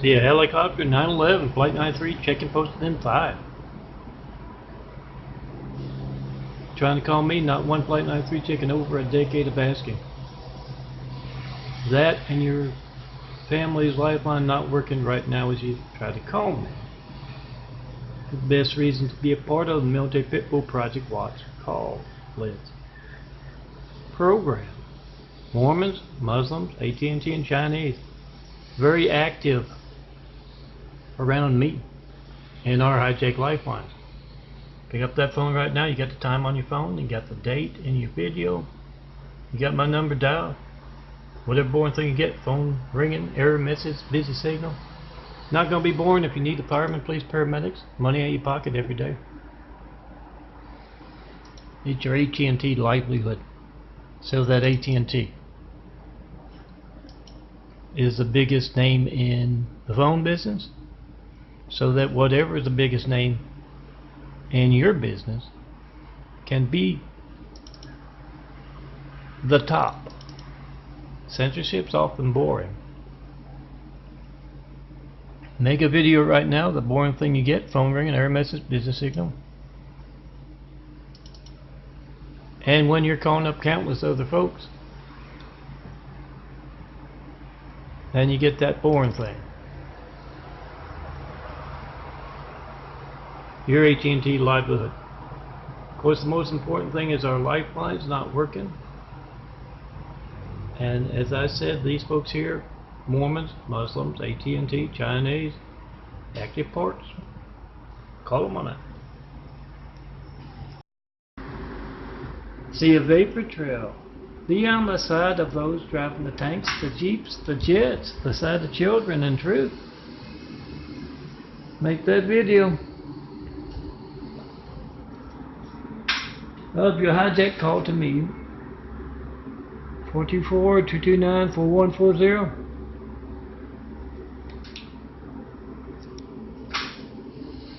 See a helicopter, 911, Flight 93, checking posted in 5. Trying to call me, not one Flight 93 checking over a decade of asking. That and your family's lifeline not working right now as you try to call me. The best reason to be a part of the Military Pitbull Project Watch Call List program. Mormons, Muslims, AT&T and Chinese. Very active around me in our hijack lifelines. Pick up that phone right now. You got the time on your phone, you got the date in your video, you got my number dialed. Whatever boring thing you get, phone ringing, error message, busy signal. Not going to be boring if you need the firemen, police, paramedics, money in your pocket every day. It's your AT&T livelihood. So that AT&T is the biggest name in the phone business. So that whatever is the biggest name in your business can be the top. Censorship's often boring. Make a video right now, the boring thing you get, phone ringing, error message, business signal. And when you're calling up countless other folks, then you get that boring thing. Your AT&T livelihood. Of course, the most important thing is our lifeline's not working. And as I said, these folks here, Mormons, Muslims, AT&T, Chinese, active parts, call them on it. See a vapor trail. Be on the side of those driving the tanks, the jeeps, the jets, the side of children and truth. Make that video of your hijack call to me. 424-229-4140.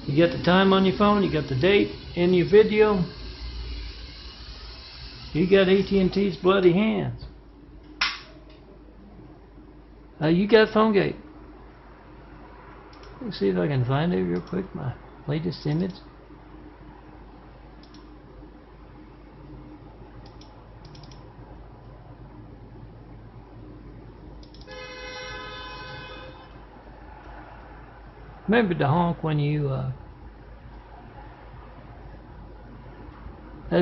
You got the time on your phone, you got the date in your video. You got AT&T's bloody hands. You got PhoneGate. Let me see if I can find it real quick, my latest image. Remember to honk when you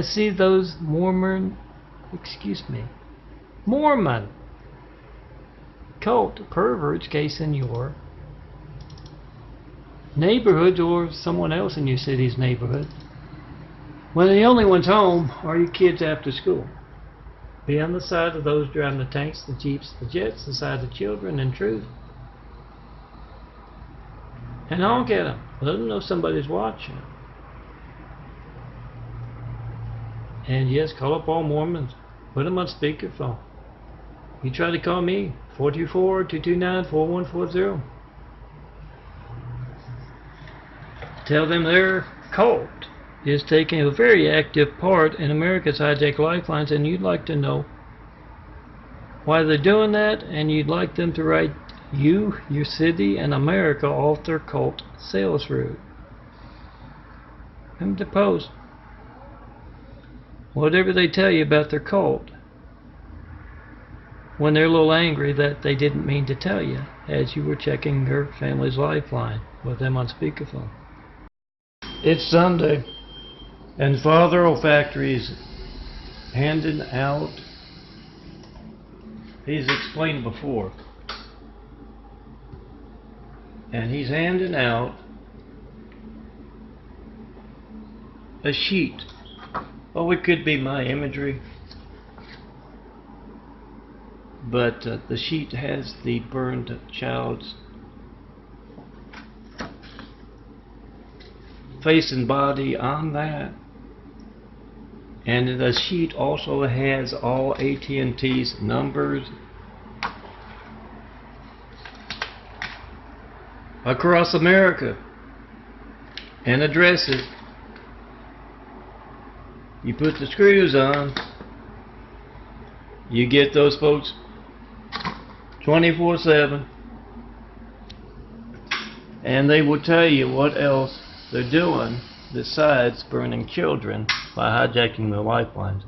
see those Mormon cult perverts casing your neighborhoods or someone else in your city's neighborhood. When the only ones home are your kids after school. Be on the side of those driving the tanks, the jeeps, the jets, the side of children and truth. And honk at them. Let them know somebody's watching. And yes, call up all Mormons. Put them on speakerphone. You try to call me, 424-229-4140. Tell them their cult is taking a very active part in America's hijack lifelines, and you'd like to know why they're doing that, and you'd like them to write you, your city, and America off their cult sales route. Remember to post whatever they tell you about their cult when they're a little angry that they didn't mean to tell you as you were checking their family's lifeline with them on speakerphone. It's Sunday and Father Olfactory's handing out, he's explained before, and he's handing out a sheet. Oh, it could be my imagery, but the sheet has the burned child's face and body on that, and the sheet also has all AT&T's numbers across America and addresses. You put the screws on, you get those folks 24/7 And they will tell you what else they're doing besides burning children by hijacking the lifelines.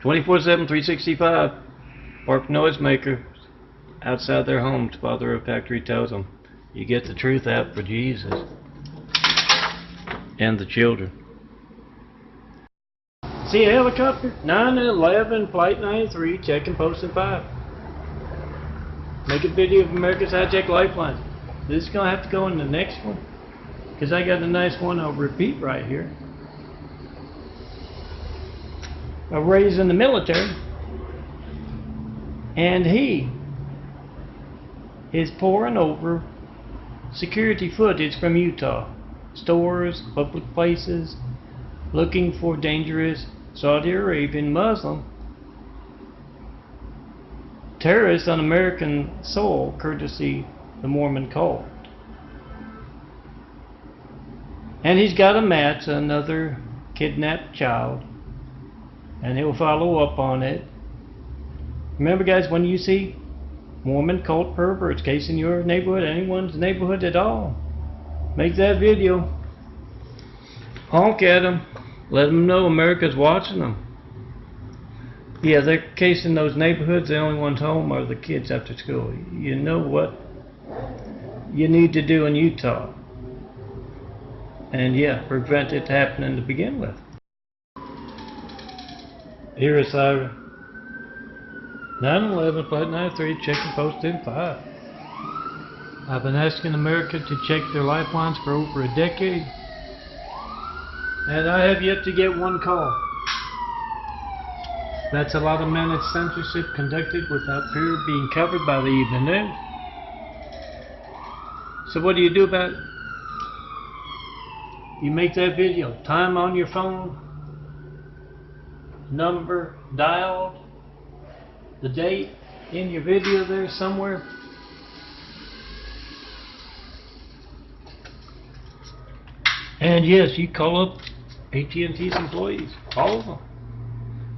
24/7, 365, park noisemakers outside their homes while their factory tells them. You get the truth out for Jesus and the children. See a helicopter? 911, Flight 93, checking post and 5. Make a video of America's hijacked lifelines. This is going to have to go in the next one, because I got a nice one I'll repeat right here. I was raised in the military, and he is pouring over security footage from Utah, stores, public places, looking for dangerous Saudi Arabian Muslim terrorists on American soil, courtesy the Mormon cult. And he's got a match, another kidnapped child, and he'll follow up on it. Remember, guys, when you see Mormon cult perverts casing your neighborhood, anyone's neighborhood at all, make that video, honk at them, let them know America's watching them. Yeah, they're casing those neighborhoods. The only ones home are the kids after school. You know what you need to do in Utah, and yeah, prevent it happening to begin with. Here is siren. 911, Flight 93, checking post in 5. I've been asking America to check their lifelines for over a decade, and I have yet to get one call. That's a lot of managed censorship conducted without fear of being covered by the evening news. So what do you do about it? You make that video, time on your phone, number dialed, the date in your video there somewhere. And yes, you call up AT&T's employees, all of them,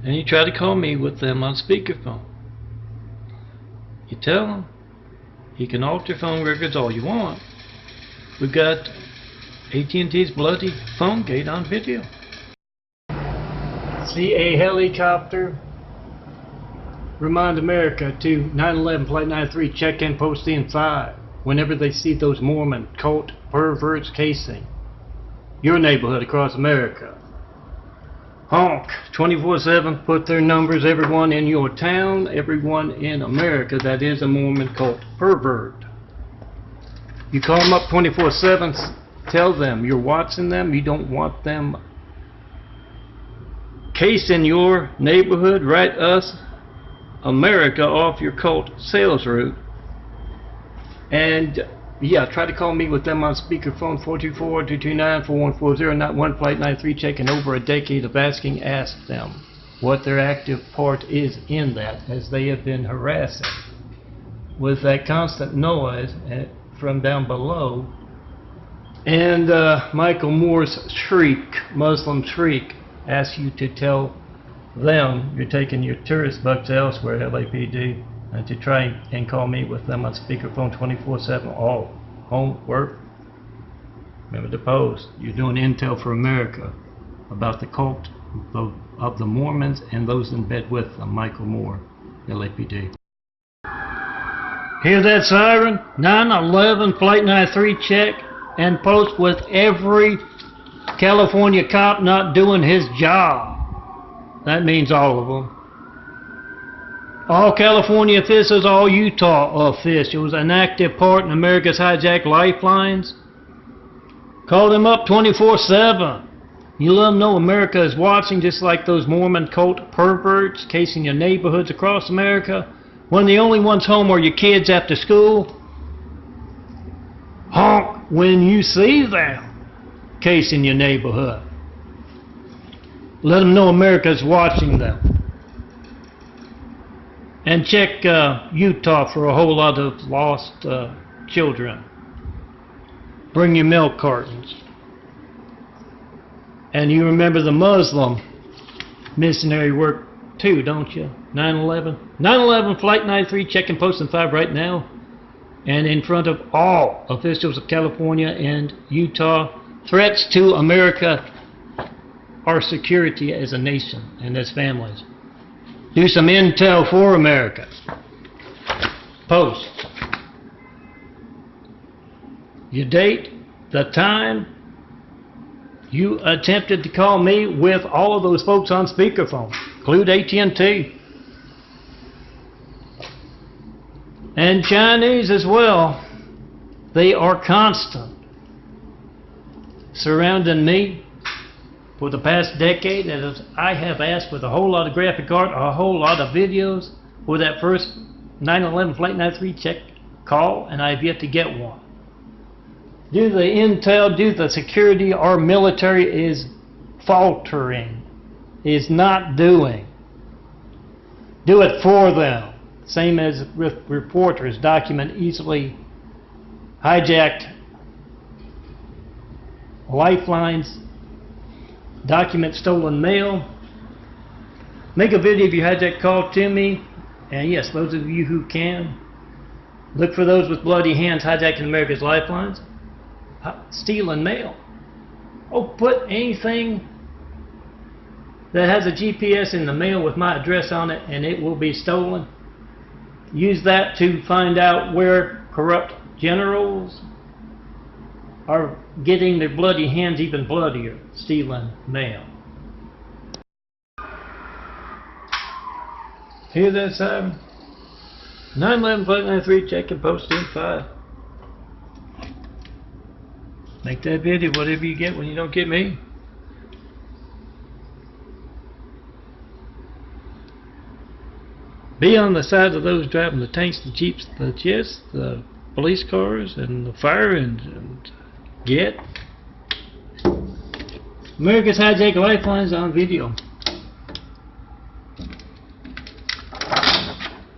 and you try to call me with them on speakerphone. You tell them you can alter phone records all you want. We've got AT&T's bloody phone gate on video. See a helicopter? Remind America to 911 Flight 93, check in post in 5 whenever they see those Mormon cult perverts casing your neighborhood across America. Honk 24/7, put their numbers, everyone in your town, everyone in America that is a Mormon cult pervert. You call them up 24/7, tell them you're watching them, you don't want them casing your neighborhood, write us America off your cult sales route. And yeah, try to call me with them on speakerphone, 424-229-4140, not one Flight 93, checking over a decade of asking. Ask them what their active part is in that, as they have been harassing with that constant noise from down below. And Michael Moore's shriek, Muslim shriek, asks you to tell them you're taking your tourist bucks elsewhere, LAPD, and to try and call me with them on speakerphone 24/7, all home, work. Remember the post. You're doing intel for America about the cult of the Mormons and those in bed with them. Michael Moore, LAPD. Hear that siren? 911 Flight 93, check and post with every California cop not doing his job. That means all of them. All California officials, all Utah officials, an active part in America's hijacked lifelines. Call them up 24/7. You let them know America is watching, just like those Mormon cult perverts casing your neighborhoods across America, when the only ones home are your kids after school. Honk when you see them casing your neighborhood. Let them know America's watching them. And check Utah for a whole lot of lost children. Bring your milk cartons. And you remember the Muslim missionary work too, don't you? 911 Flight 93, checking post in 5 right now. and in front of all officials of California and Utah, threats to America, our security as a nation and as families. Do some intel for America. Post your date, the time you attempted to call me with all of those folks on speakerphone, include AT&T. And Chinese as well. They are constant, surrounding me for the past decade, as I have asked with a whole lot of graphic art, a whole lot of videos for that first 9/11 Flight 93 check call, and I've yet to get one. Do the intel, do the security, our military is faltering, is not doing. Do it for them. Same as with reporters, document easily hijacked lifelines, document stolen mail, make a video of your hijacked call to me, and yes, those of you who can, look for those with bloody hands hijacking America's lifelines, stealing mail. Oh, put anything that has a GPS in the mail with my address on it and it will be stolen. Use that to find out where corrupt generals are getting their bloody hands even bloodier, stealing mail. Hear that siren? 9/11 Flight 93 check and post in 5. Make that video, whatever you get when you don't get me. Be on the side of those driving the tanks, the jeeps, the jets, the police cars, and the fire engines. Get America's hijacked lifelines on video.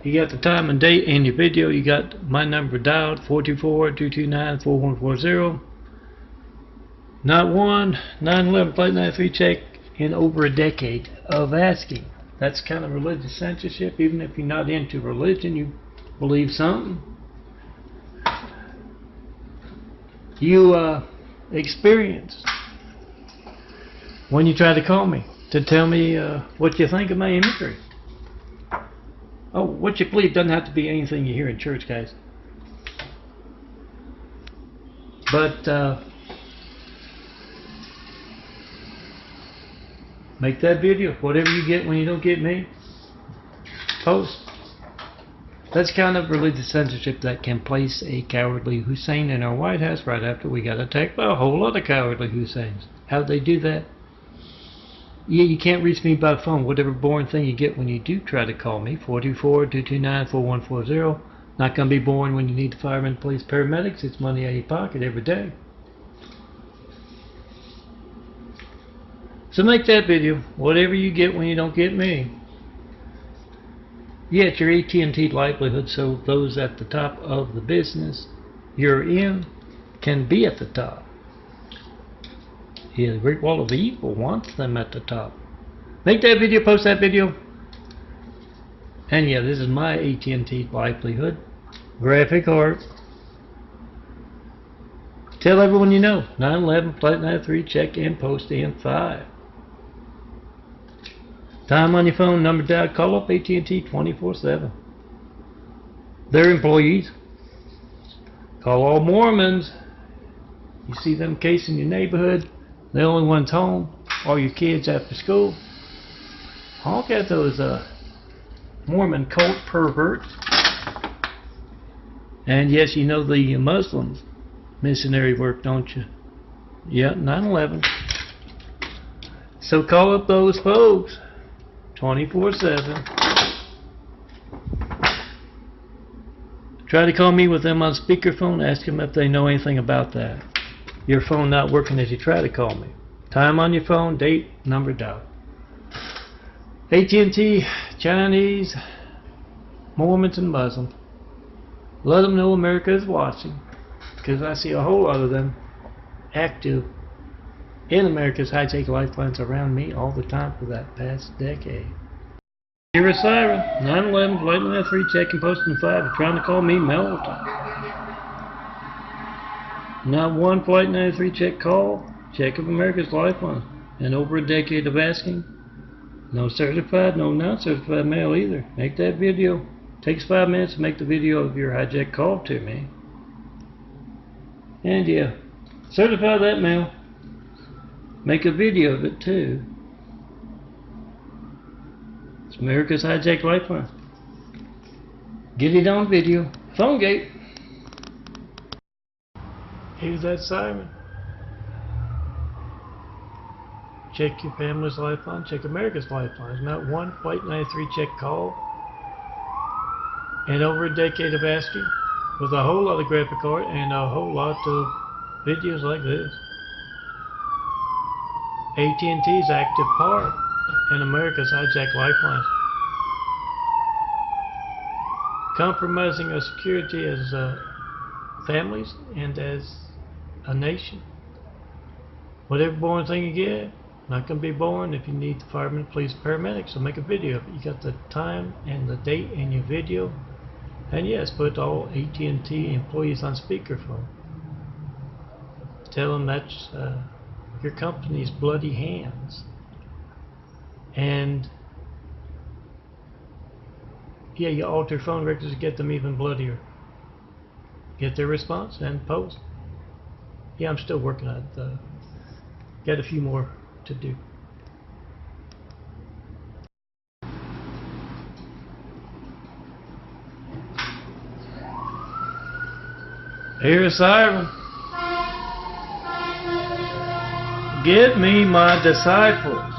You got the time and date in your video. You got my number dialed, 424-229-4140. Not one 9/11 Flight 93 check in over a decade of asking. That's kind of religious censorship. Even if you're not into religion, you believe something. You experience when you try to call me to tell me what you think of my imagery. Oh, what you believe doesn't have to be anything you hear in church, guys. But make that video, whatever you get when you don't get me. Post. That's kind of religious censorship that can place a cowardly Hussein in our White House right after we got attacked by a whole lot of cowardly Husseins. How'd they do that? Yeah, you can't reach me by phone. Whatever boring thing you get when you do try to call me, 424-229-4140. Not going to be boring when you need the firemen, police, paramedics. It's money out of your pocket every day. So make that video, whatever you get when you don't get me. Yeah, it's your AT&T livelihood, so those at the top of the business you're in can be at the top. Yeah, the Great Wall of Evil wants them at the top. Make that video, post that video. And yeah, this is my AT&T livelihood. Graphic art. Tell everyone you know. 9/11 Flight 93 check and post in 5. Time on your phone, number dialed, call up AT&T 24/7. Their employees. Call all Mormons. You see them casing your neighborhood, the only ones home, or your kids after school. Honk at those Mormon cult perverts. And yes, you know the Muslims missionary work, don't you? Yeah, 9/11. So call up those folks 24/7. Try to call me with them on speakerphone. Ask them if they know anything about that. Your phone not working as you try to call me. Time on your phone, date, number dialed. AT&T, Chinese, Mormons, and Muslims. Let them know America is watching, because I see a whole lot of them active in America's hijacked lifelines around me all the time for that past decade. Hear a siren. 9/11 Flight 93 check and post in 5. You're trying to call me MELTON. Not one Flight 93 check call. Check of America's Lifeline. And over a decade of asking. No certified, no not certified mail either. Make that video. Takes 5 minutes to make the video of your hijack call to me. And yeah, certify that mail. Make a video of it too. It's America's Hijack Lifeline. Get it on video. Phone gate. Here's that siren. Check your family's lifeline. Check America's Lifeline. Not one Flight 93 check call. And over a decade of asking, with a whole lot of graphic art and a whole lot of videos like this. AT&T's active part in America's Hijack Lifeline. Compromising our security as families and as a nation. Whatever boring thing you get, not going to be boring if you need the firemen, police, paramedics, so make a video of it. You got the time and the date in your video. And yes, put all AT&T employees on speakerphone. Tell them that's your company's bloody hands. And yeah, you alter phone records to get them even bloodier. Get their response and post. Yeah, I'm still working on it. Got a few more to do. Here's a siren. Get me my disciples.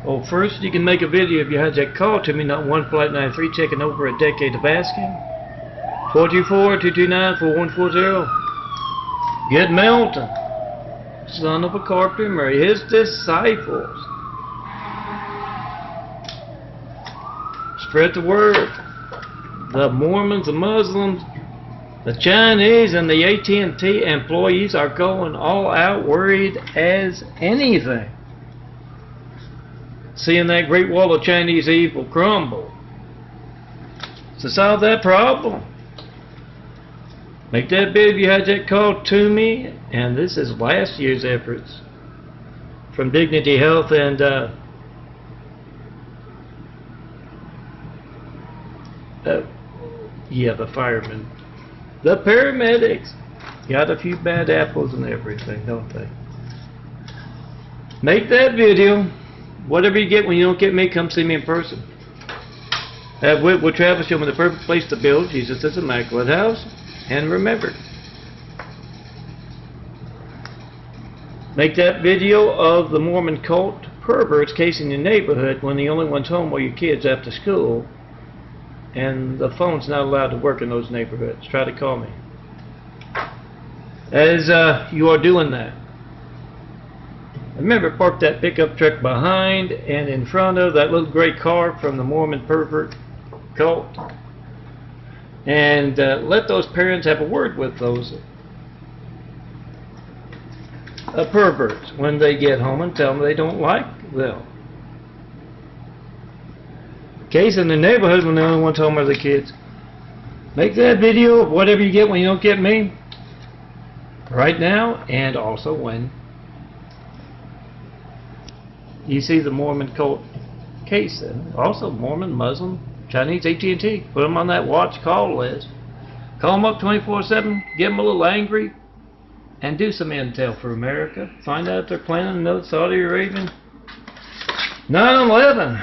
Oh, first you can make a video of your hijack call to me, not one Flight 93 checking over a decade of asking. 424-229-4140. Get MELTON, son of a carpenter, marry his disciples. Spread the word. The Mormons, the Muslims, the Chinese, and the AT&T employees are going all out worried as anything. Seeing that great wall of Chinese evil crumble. To solve that problem, make that bid you hijack call to me, and this is last year's efforts from Dignity Health and yeah, the firemen, the paramedics. Got a few bad apples and everything, don't they? Make that video. Whatever you get when you don't get me, come see me in person. Have Whitwood Travel show me the perfect place to build Jesus' Immaculate House. And remember, make that video of the Mormon cult perverts casing your neighborhood when the only one's home are your kids after school. And the phone's not allowed to work in those neighborhoods. Try to call me. As you are doing that, remember, park that pickup truck behind and in front of that little gray car from the Mormon pervert cult. And let those parents have a word with those perverts when they get home and tell them they don't like them. Case in the neighborhood when the only ones home are the kids. Make that video of whatever you get when you don't get me. Right now, and also when you see the Mormon cult case. And also Mormon, Muslim, Chinese, AT&T. Put them on that watch call list. Call them up 24/7. Get them a little angry. And do some intel for America. Find out if they're planning another Saudi Arabian 9/11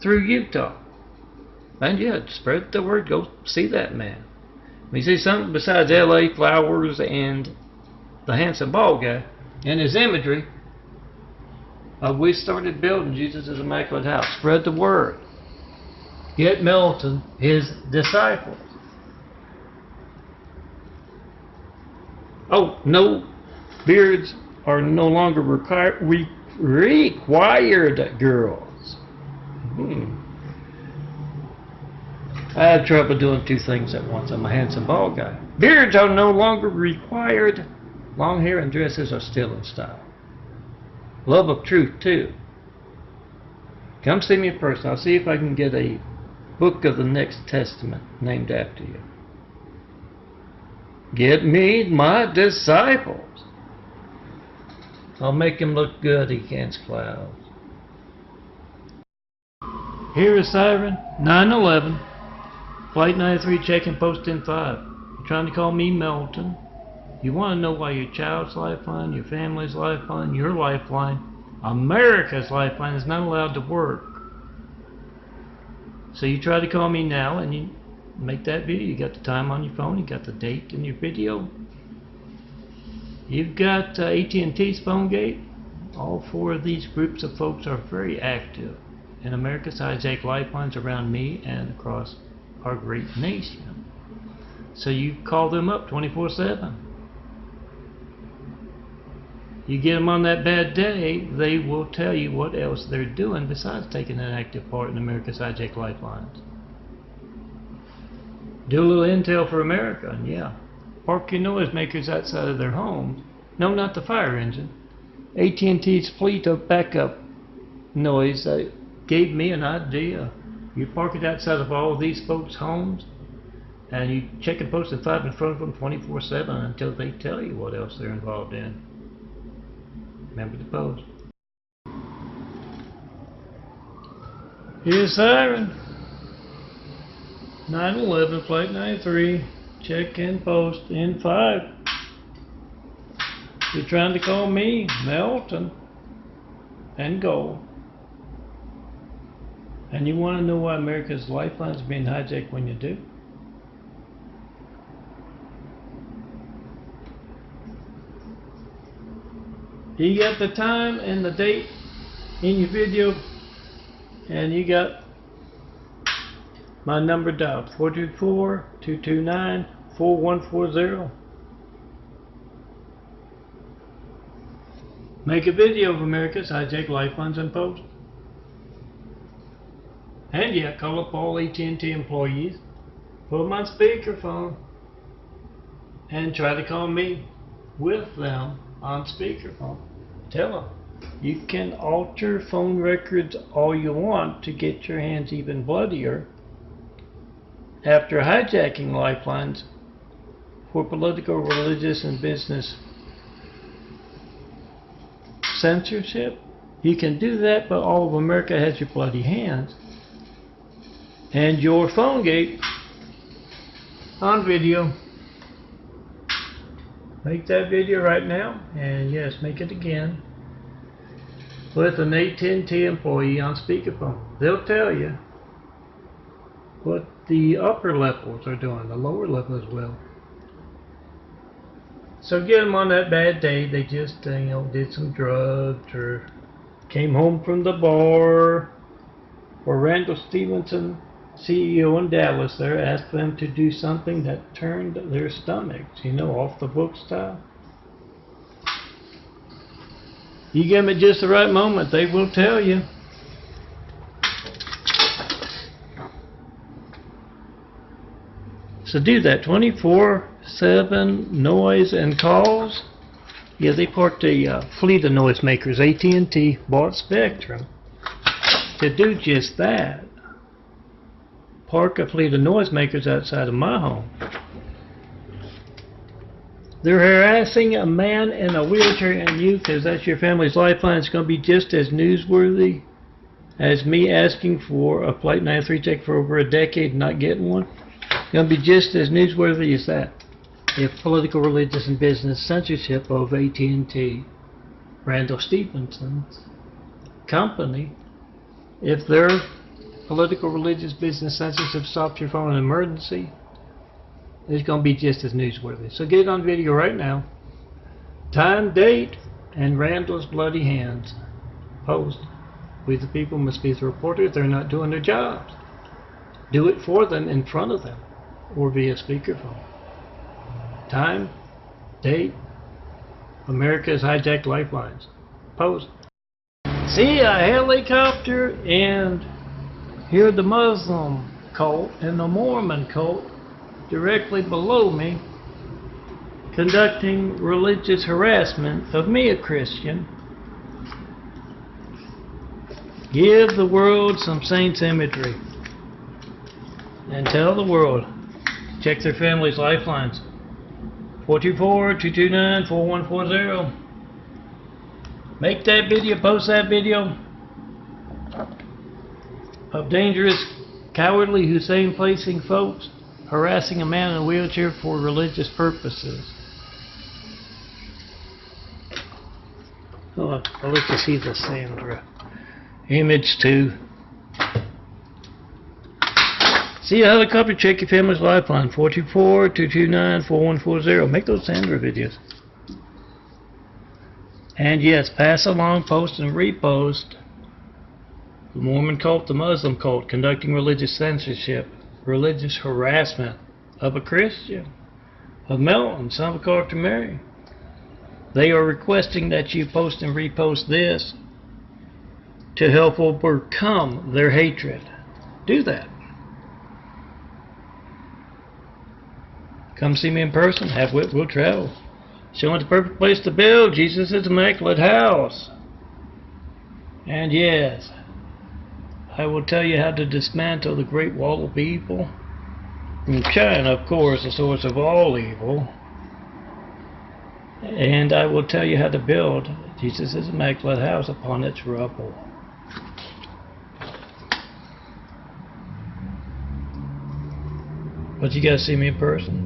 through Utah. And yeah, spread the word. Go see that man. When you see something besides LA, flowers, and the handsome bald guy, and his imagery, we started building Jesus' Immaculate House. Spread the word. Get MELTON, his disciples. Oh, no, beards are no longer required, girls. I have trouble doing two things at once. I'm a handsome bald guy. Beards are no longer required. Long hair and dresses are still in style. Love of truth, too. Come see me in person. I'll see if I can get a book of the Next Testament named after you. Get me my disciples. I'll make him look good against clouds. Here is Siren 911. Flight 93 checking post in 5. You're trying to call me Melton. You want to know why your child's lifeline, your family's lifeline, your lifeline, America's lifeline is not allowed to work. So you try to call me now and you make that video. You got the time on your phone, you got the date in your video. You've got AT&T's phone gate. All 4 of these groups of folks are very active in America's hijacked lifelines around me and across our great nation. So you call them up 24/7. You get them on that bad day, they will tell you what else they're doing besides taking an active part in America's hijacked lifelines. Do a little intel for America, and yeah, park your noisemakers outside of their homes. No, not the fire engine. AT&T's fleet of backup noise gave me an idea. You park it outside of all of these folks' homes, and you check and post at 5 in front of them 24/7 until they tell you what else they're involved in. Remember to post. Here's Siren 911 Flight 93. Check and post in 5. You're trying to call me Melton and go. And you want to know why America's lifelines are being hijacked when you do? You got the time and the date in your video, and you got my number dialed 424-229-4140. Make a video of America's hijacked lifelines and post. And yeah, call up all AT&T employees, put them on speakerphone, and try to call me with them on speakerphone. Tell them you can alter phone records all you want to get your hands even bloodier after hijacking lifelines for political, religious, and business censorship. You can do that, but all of America has your bloody hands and your phone gate on video. Make that video right now, and yes, make it again with an AT&T employee on speakerphone. They'll tell you what the upper levels are doing, the lower level as well. So get them on that bad day. They just did some drugs or came home from the bar. Or Randall Stevenson, CEO in Dallas, there asked them to do something that turned their stomachs, off the book style. You give them at just the right moment, they will tell you. So do that 24/7 noise and calls. Yeah, they parked a fleet of noisemakers. AT&T bought Spectrum to do just that. Park a fleet of noisemakers outside of my home. They're harassing a man in a wheelchair and you, because that's your family's lifeline. It's going to be just as newsworthy as me asking for a Flight 93 check for over a decade and not getting one. It's going to be just as newsworthy as that. If political, religious, and business censorship of AT&T, Randall Stevenson's company, if their political, religious, business censorship stops your phone in an emergency, it's going to be just as newsworthy. So get it on video right now. Time, date, and Randall's bloody hands. Post. We the people must be the reporters. They're not doing their jobs. Do it for them in front of them or via speakerphone. Time, date, America's hijacked lifelines. Post. See a helicopter and hear the Muslim cult and the Mormon cult directly below me conducting religious harassment of me, a Christian. Give the world some saints imagery and tell the world, check their family's lifelines. 424-229-4140. Make that video, post that video of dangerous, cowardly Hussein placing folks harassing a man in a wheelchair for religious purposes. Oh, I'll let you see the Sandra image too. See a helicopter, check your family's lifeline, 424-229-4140. Make those Sandra videos. And yes, pass along, post and repost. The Mormon cult, the Muslim cult, conducting religious censorship, religious harassment of a Christian, of Melton, son of Dr. Mary. They are requesting that you post and repost this to help overcome their hatred. Do that. Come see me in person. Have wit, we'll travel. Show us the perfect place to build Jesus' immaculate house. And yes, I will tell you how to dismantle the Great Wall of Evil. From China, of course, the source of all evil. And I will tell you how to build Jesus' immaculate house upon its rubble. But you gotta see me in person.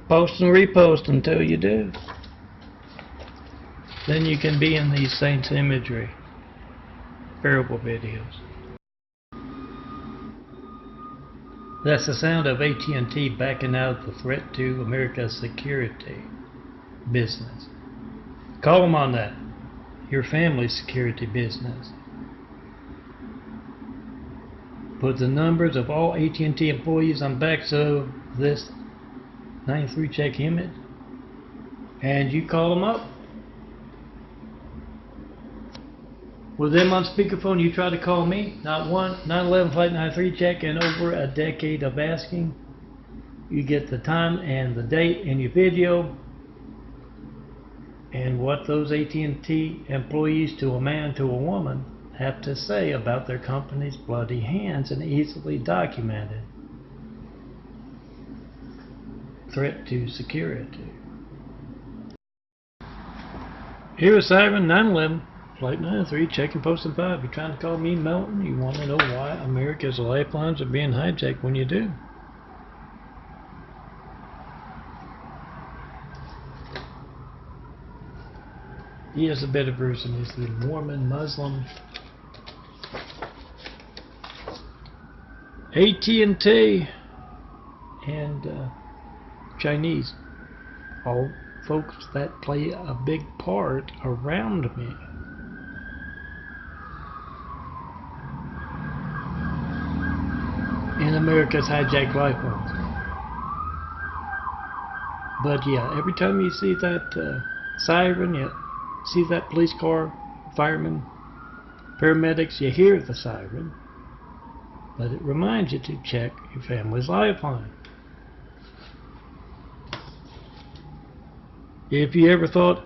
Post and repost until you do. Then you can be in these saints' imagery, parable videos. That's the sound of AT&T backing out the threat to America's security business. Call them on that. Your family's security business. Put the numbers of all AT&T employees on backs of this 93 check image, and you call them up. With them on speakerphone, you try to call me. Not one, 911 Flight 93 check, and over a decade of asking. You get the time and the date in your video, and what those AT&T employees, to a man, to a woman, have to say about their company's bloody hands, and easily documented threat to security. Here is Siren 911 Flight 93 checking posting 5. You're trying to call me Melton? You want to know why America's lifelines are being hijacked when you do? He is a better version. He's the Mormon, Muslim, AT&T, and Chinese. All folks that play a big part around me. In America's hijacked lifelines. But yeah, every time you see that siren, you see that police car, firemen, paramedics, you hear the siren, but it reminds you to check your family's lifeline. If you ever thought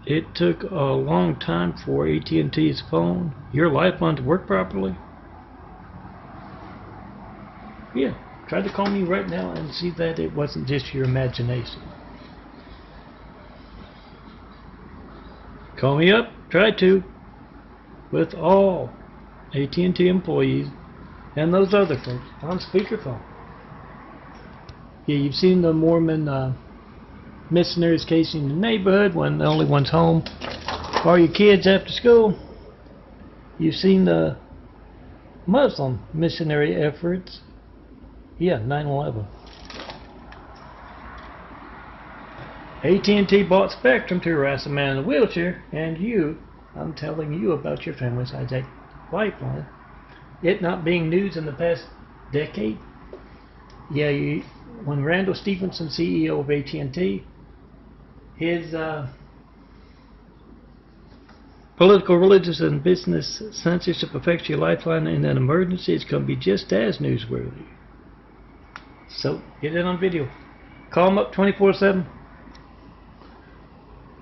it took a long time for AT&T's phone, your lifeline, to work properly, yeah, try to call me right now and see that it wasn't just your imagination. Call me up, try to, with all AT&T employees and those other folks on speakerphone. Yeah, you've seen the Mormon missionaries casing the neighborhood when the only one's home are your kids after school. You've seen the Muslim missionary efforts. Yeah, 9/11. AT&T bought Spectrum to harass a man in a wheelchair, and I'm telling you about your family's hijacked lifeline. It not being news in the past decade. Yeah, when Randall Stephenson, CEO of AT&T, his political, religious, and business censorship affects your lifeline in an emergency, it's going to be just as newsworthy. So, get it on video. Call them up 24/7.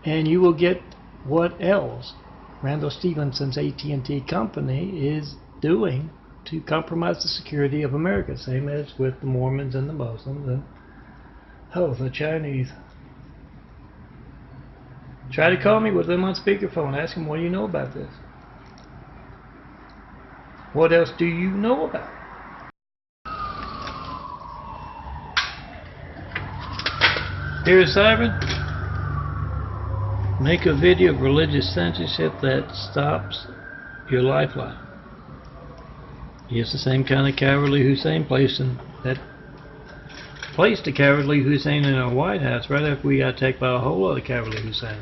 And you will get what else Randall Stephenson's AT&T company is doing to compromise the security of America. Same as with the Mormons and the Muslims and, the Chinese. Try to call me with them on speakerphone. Ask them, what do you know about this? What else do you know about it? Here's Siren. Make a video of religious censorship that stops your lifeline. It's the same kind of cowardly Hussein placed the cowardly Hussein in our White House right after we got attacked by a whole other cowardly Hussein.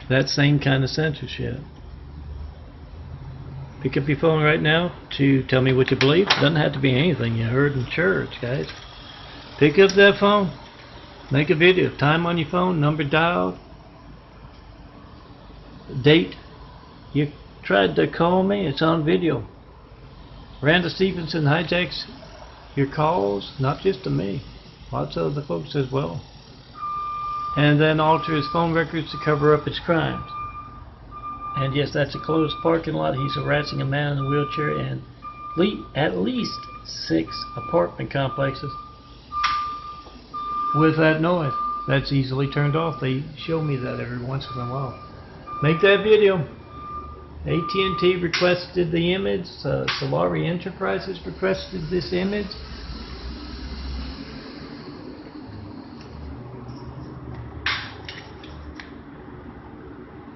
That same kind of censorship. Pick up your phone right now to tell me what you believe. Doesn't have to be anything you heard in church, guys. Pick up that phone. Make a video. Time on your phone, number dialed, date. You tried to call me, it's on video. Randa Stevenson hijacks your calls, not just to me, lots of other folks as well. And then alters phone records to cover up his crimes. And yes, that's a closed parking lot. He's harassing a man in a wheelchair in at least 6 apartment complexes with that noise. That's easily turned off. They show me that every once in a while. Make that video. AT&T requested the image. Solari Enterprises requested this image.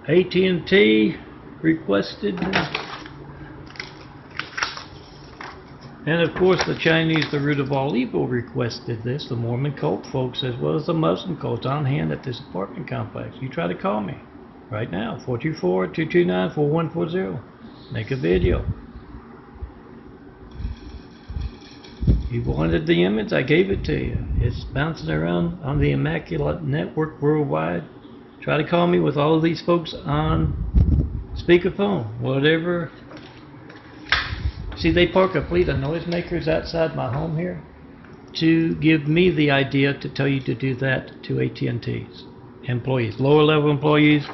AT&T requested this. And of course the Chinese, the root of all evil, requested this. The Mormon cult folks as well as the Muslim cults on hand at this apartment complex. You try to call me right now, 424-229-4140. Make a video. You wanted the image, I gave it to you. It's bouncing around on the Immaculate Network worldwide. Try to call me with all of these folks on speakerphone, whatever. See, they park a fleet of noisemakers outside my home here to give me the idea to tell you to do that to AT&T's employees, lower level employees.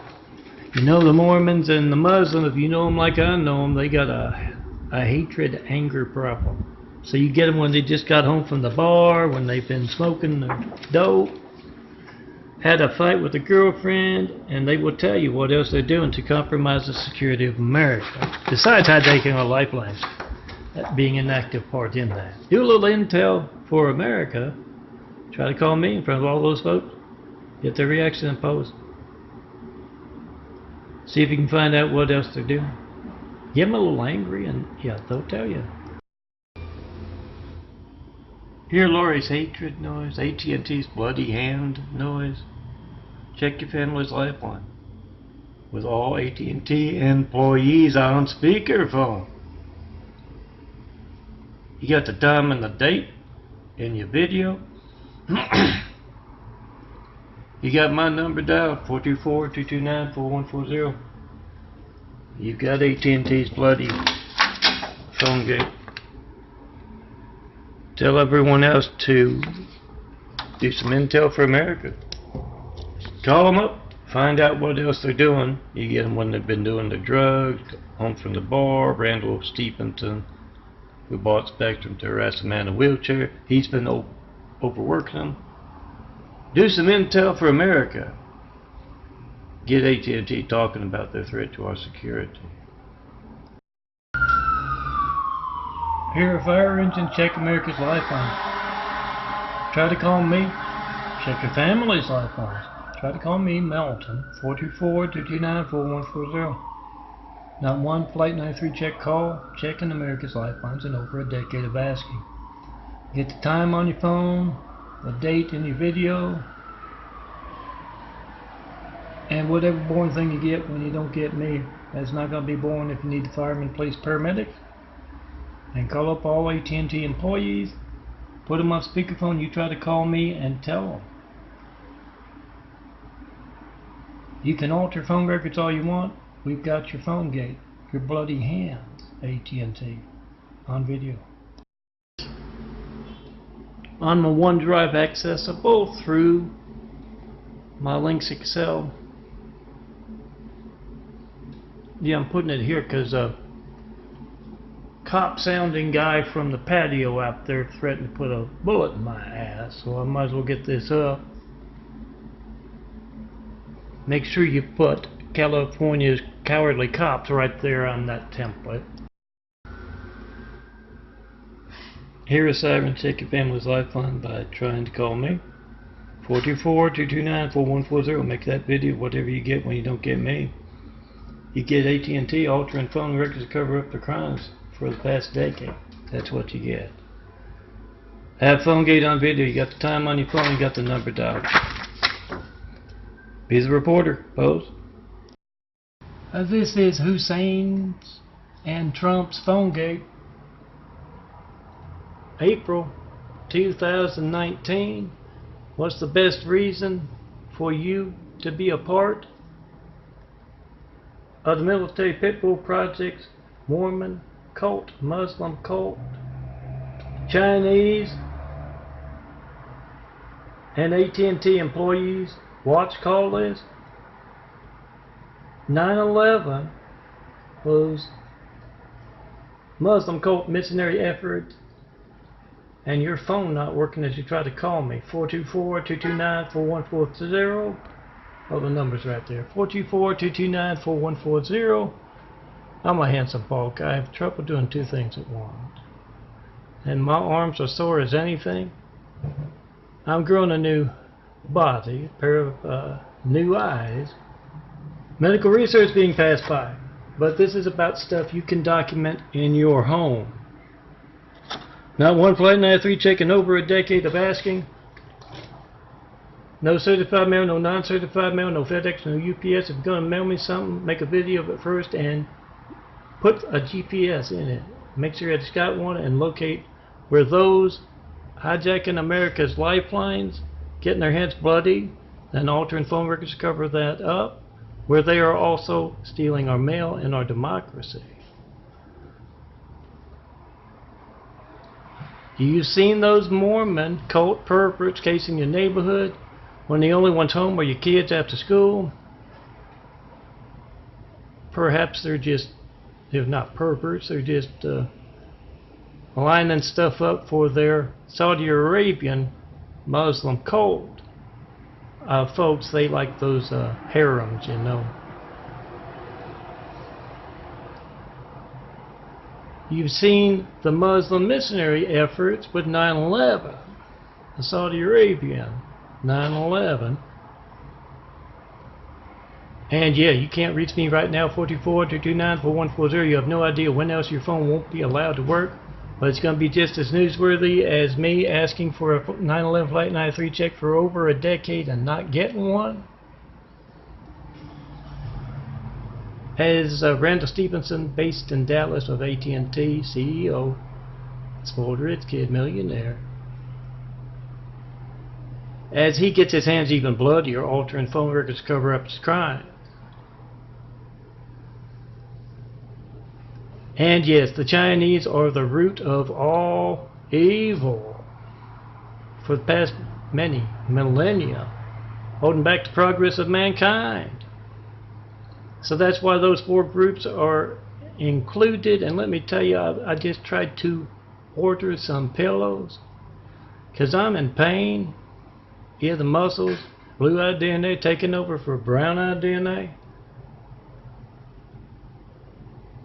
You know the Mormons and the Muslims, if you know them like I know them, they got a hatred, anger problem. So you get them when they just got home from the bar, when they've been smoking their dope, had a fight with a girlfriend, and they will tell you what else they're doing to compromise the security of America. Besides hijacking our lifelines, that being an active part in that. Do a little intel for America. Try to call me in front of all those folks. Get their reaction and post. See if you can find out what else they're doing. Get them a little angry, and yeah, they'll tell you. Hear Lori's hatred noise, AT&T's bloody hand noise. Check your family's lifeline with all AT&T employees on speakerphone. You got the time and the date in your video. You got my number dialed, 424-229-4140. You got AT&T's bloody phone gate. Tell everyone else to do some intel for America. Call them up, find out what else they're doing. You get them when they've been doing the drugs, home from the bar. Randall Stevenson, who bought Spectrum to harass a man in a wheelchair, he's been overworking them. Do some intel for America. Get AT&T talking about their threat to our security. Hear a fire engine, check America's lifeline. Try to call me, check your family's lifelines. Try to call me, Melton, 424-229-4140. Not one Flight 93 check call, checking America's lifelines in over a decade of asking. Get the time on your phone, the date in your video, and whatever boring thing you get when you don't get me. That's not going to be boring if you need the firemen, police, paramedics. And call up all AT&T employees, put them on speakerphone. You try to call me and tell them. You can alter phone records all you want. We've got your phone gate, your bloody hands, AT&T, on video. On my OneDrive accessible through my Links Excel. Yeah, I'm putting it here because cop sounding guy from the patio out there threatened to put a bullet in my ass, so I might as well get this up. make sure you put California's cowardly cops right there on that template. Here is Siren, check your family's lifeline by trying to call me. 424-229-4140. Make that video. Whatever you get when you don't get me. You get AT&T altering phone records to cover up the crimes for the past decade. That's what you get. Have phone gate on video. You got the time on your phone. You got the number dialed. Be the reporter. Pose. This is Hussein's and Trump's phone gate. April 2019. What's the best reason for you to be a part of the military pit bull projects, Mormon cult, Muslim cult, Chinese and AT&T employees watch call list? 9/11 was Muslim cult missionary effort, and your phone not working as you try to call me. 424-229-4140. Oh, the number's right there. 424-229-4140. I'm a handsome bald guy. I have trouble doing two things at once. And my arms are sore as anything. I'm growing a new body, a pair of new eyes. Medical research being passed by. But this is about stuff you can document in your home. Not one flight 93 check in over a decade of asking. No certified mail, no non-certified mail, no FedEx, no UPS. If you're going to mail me something, make a video of it first and put a GPS in it. Make sure it's got one and locate where those hijacking America's lifelines, getting their hands bloody, and altering phone records to cover that up, where they are also stealing our mail and our democracy. You've seen those Mormon cult perverts casing your neighborhood when the only ones home are your kids after school. Perhaps they're just, if not perverts, they're just lining stuff up for their Saudi Arabian Muslim cult. Folks, they like those harems, you know. You've seen the Muslim missionary efforts with 9/11, the Saudi Arabian 9/11. And yeah, you can't reach me right now, 424-229-4140. You have no idea when else your phone won't be allowed to work. But it's going to be just as newsworthy as me asking for a 9/11 Flight 93 check for over a decade and not getting one. As Randall Stevenson, based in Dallas of AT&T, CEO, spoiled rich kid, millionaire. As he gets his hands even bloodier, altering phone records to cover up his crime. And yes, the Chinese are the root of all evil for the past many millennia, holding back the progress of mankind. So that's why those four groups are included. And let me tell you, I just tried to order some pillows because I'm in pain. Yeah, the muscles, blue-eyed DNA taking over for brown-eyed DNA.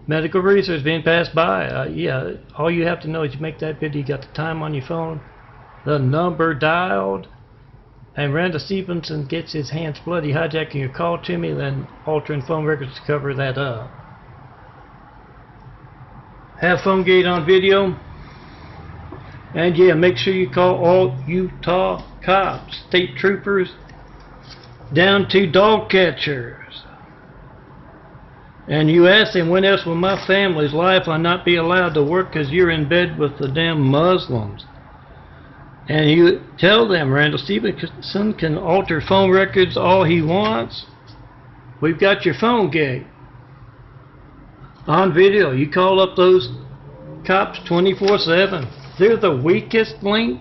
Medical research being passed by. Yeah, all you have to know is you make that video, you got the time on your phone, the number dialed, and Randall Stevenson gets his hands bloody hijacking your call to me, then altering phone records to cover that up. Have phone gate on video. And yeah, make sure you call all Utah cops, state troopers, down to dog catchers. And you ask them, when else will my family's lifeline not be allowed to work because you're in bed with the damn Muslims? And you tell them Randall Stevenson can alter phone records all he wants. We've got your phone gate on video. You call up those cops 24/7. They're the weakest link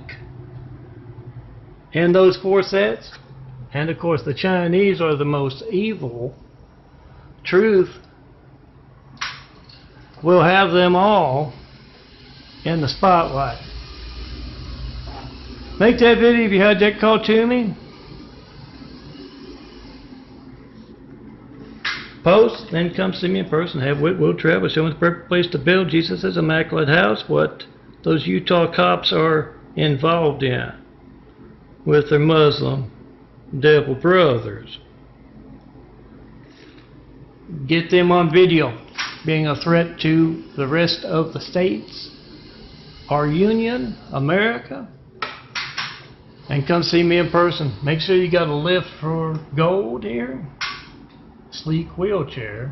in those four sets. And of course the Chinese are the most evil. Truth will have them all in the spotlight. Make that video if you had that call to me. post, then come see me in person. Have Whitwell travel, show me the perfect place to build Jesus' immaculate house, what those Utah cops are involved in with their Muslim devil brothers. Get them on video being a threat to the rest of the states, our union, America, and come see me in person. Make sure you got a lift for gold here, sleek wheelchair,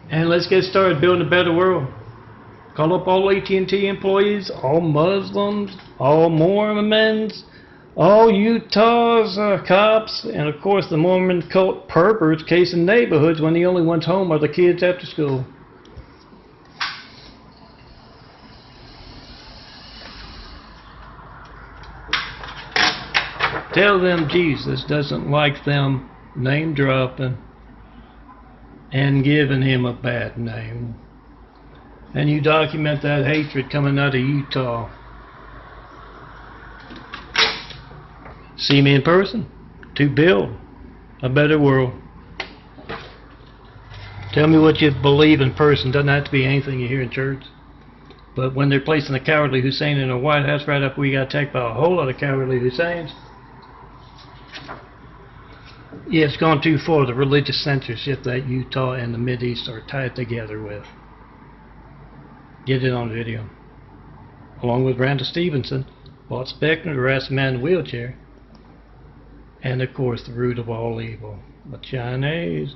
and let's get started building a better world. Call up all AT&T employees, all Muslims, all Mormons, all Utah's cops, and of course the Mormon cult perverts casing neighborhoods when the only ones home are the kids after school. Tell them Jesus doesn't like them name dropping and giving him a bad name. And you document that hatred coming out of Utah. See me in person to build a better world. Tell me what you believe in person. Doesn't have to be anything you hear in church. But when they're placing a cowardly Hussein in a White House right after we got attacked by a whole lot of cowardly Husseins, yeah, it's gone too far. The religious censorship that Utah and the Mideast are tied together with. Get it on video. Along with Randall Stevenson, Walt Speckner, the harassed man in the wheelchair, and of course the root of all evil, the Chinese.